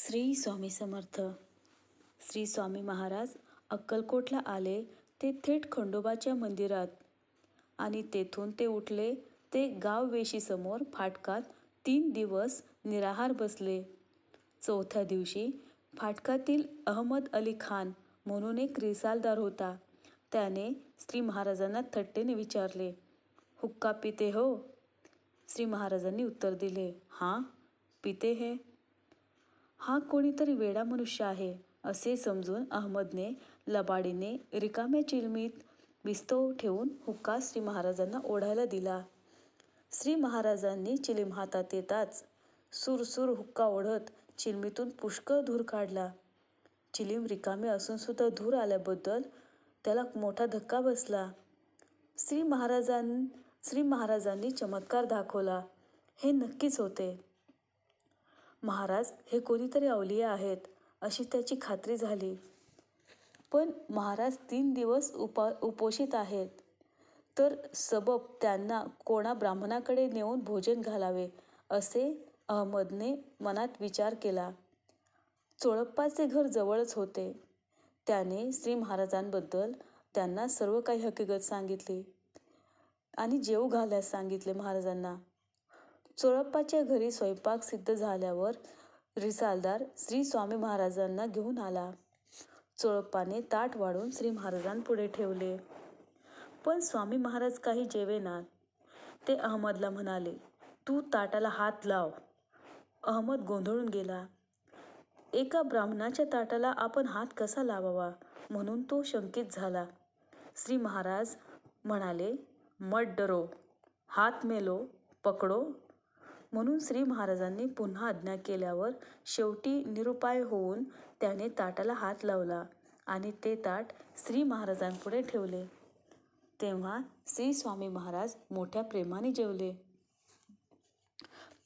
श्री स्वामी समर्थ. श्री स्वामी महाराज अक्कलकोटला आले ते थेट खंडोबाच्या मंदिरात आणि तेथून ते उठले ते गाव वेशीसमोर फाटकात 3 दिवस निराहार बसले. चौथ्या दिवशी फाटकातील अहमद अली खान म्हणून एक रिसालदार होता. त्याने श्री महाराजांना थट्टेने विचारले, हुक्का पिते हो? श्री महाराजांनी उत्तर दिले, हां पिते है. हा कोणीतरी वेडा मनुष्य आहे असे समजून अहमदने लबाडीने रिकाम्या चिलमीत विस्तव ठेवून हुक्का श्री महाराजांना ओढायला दिला. श्री महाराजांनी चिलीम हातात येताच सुरसुर हुक्का ओढत चिलमीतून पुष्कळ धूर काढला. चिलीम रिकामी असून सुद्धा धूर आल्याबद्दल त्याला मोठा धक्का बसला. श्री महाराजांनी चमत्कार दाखवला हे नक्कीच होते. महाराज हे कोणीतरी अवलिया आहेत अशी त्याची खात्री झाली. पण महाराज 3 दिवस उपोषित आहेत, तर सबब त्यांना कोणा ब्राह्मणाकडे नेऊन भोजन घालावे असे अहमदने मनात विचार केला. चोळप्पाचे घर जवळच होते. त्याने श्री महाराजांबद्दल त्यांना सर्व काही हकीकत सांगितली आणि जेवू घालण्यास सांगितले महाराजांना. चोळप्पाच्या घरी स्वयंपाक सिद्ध झाल्यावर रिसालदार श्री स्वामी महाराजांना घेऊन आला. चोळप्पाने ताट वाढून श्री महाराजांपुढे ठेवले. पण स्वामी महाराज काही जेवेनात. ते अहमदला म्हणाले, तू ताटाला हात लाव. अहमद गोंधळून गेला. एका ब्राह्मणाच्या ताटाला आपण हात कसा लावावा म्हणून तो शंकित झाला. श्री महाराज म्हणाले, मत डरो, हात मेलो, पकडो. म्हणून श्री महाराजांनी पुन्हा आज्ञा केल्यावर शेवटी निरुपाय होऊन त्याने ताटाला हात लावला आणि ते ताट श्री महाराजांपुढे ठेवले. तेव्हा श्री स्वामी महाराज मोठ्या प्रेमाने जेवले.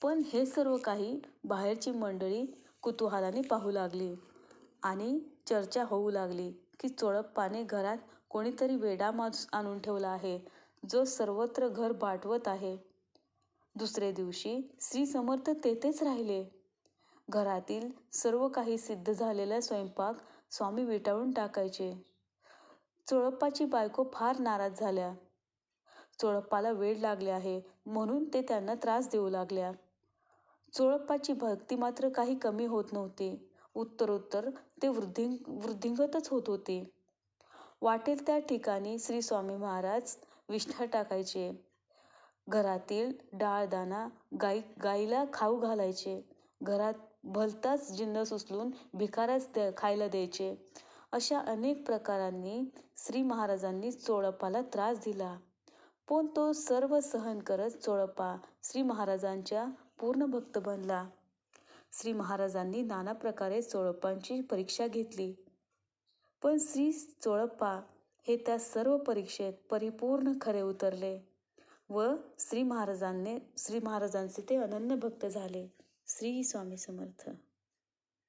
पण हे सर्व काही बाहेरची मंडळी कुतूहलाने पाहू लागली आणि चर्चा होऊ लागली की चोळप्पाने घरात कोणीतरी वेडा माणूस आणून ठेवला आहे जो सर्वत्र घर बाटवत आहे. दुसरे दिवशी श्री समर्थ तेथेच राहिले. घरातील सर्व काही सिद्ध झालेला स्वयंपाक स्वामी विटाळून टाकायचे. चोळप्पाची बायको फार नाराज झाल्या. चोळप्पाला वेड लागले आहे म्हणून ते त्यांना त्रास देऊ लागल्या. चोळप्पाची भक्ती मात्र काही कमी होत नव्हती. उत्तरोत्तर ते वृद्धिंगतच होत होते. वाटेल त्या ठिकाणी श्री स्वामी महाराज विष्ठा टाकायचे. घरातील डाळदाणा गाईला खाऊ घालायचे. घरात भलताच जिन्नस उचलून भिकाऱ्यास खायला द्यायचे. अशा अनेक प्रकारांनी श्री महाराजांनी चोळप्पाला त्रास दिला. पण तो सर्व सहन करत चोळप्पा श्री महाराजांच्या पूर्ण भक्त बनला. श्री महाराजांनी नाना प्रकारे चोळप्पांची परीक्षा घेतली. पण श्री चोळप्पा हे त्या सर्व परीक्षेत परिपूर्ण खरे उतरले व श्री महाराजांचे ते अनन्य भक्त झाले. श्री स्वामी समर्थ.